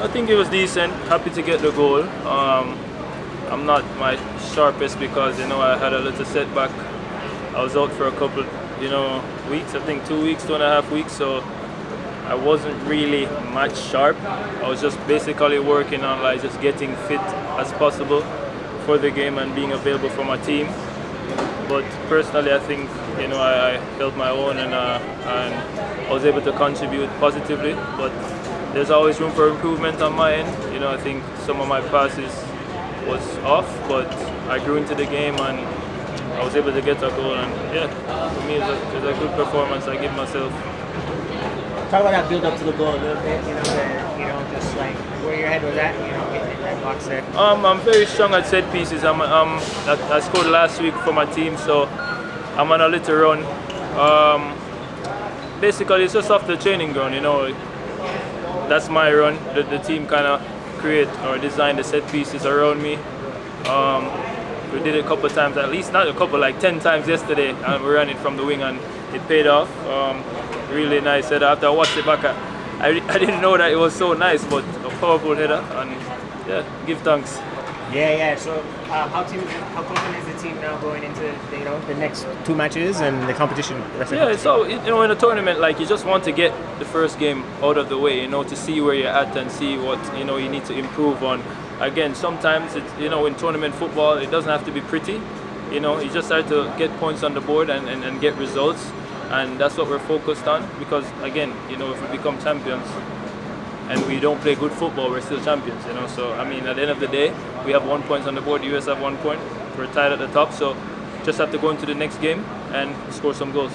I think it was decent. Happy to get the goal. I'm not my sharpest because I had a little setback. I was out for a couple weeks. I think 2 weeks, 2.5 weeks. So I wasn't really much sharp. I was just basically working on just getting fit as possible for the game and being available for my team. But personally, I think I held my own and I was able to contribute positively. But there's always room for improvement on my end. I think some of my passes was off, but I grew into the game and I was able to get a goal. And for me, it's a good performance. I give myself. Talk about that build up to the goal a little bit. Just like where your head was at. Getting in that box there. I'm very strong at set pieces. I scored last week for my team, so I'm on a little run. Basically, it's just off the training ground. That's my run. The team kind of create or design the set pieces around me. We did it a couple of times, at least not a couple, like 10 times yesterday, and we ran it from the wing and it paid off. Really nice header. After I watched it back, I didn't know that it was so nice, but a powerful header, and give thanks. Yeah. So how confident is the team now going into the next 2 matches and the competition? So in a tournament, you just want to get the first game out of the way, to see where you're at and see what you need to improve on. Again, sometimes it's in tournament football, it doesn't have to be pretty. You just have to get points on the board and get results, and that's what we're focused on. Because again, if we become champions and we don't play good football, we're still champions. So at the end of the day, we have 1 point on the board. The US have 1 point. We're tied at the top, so just have to go into the next game and score some goals.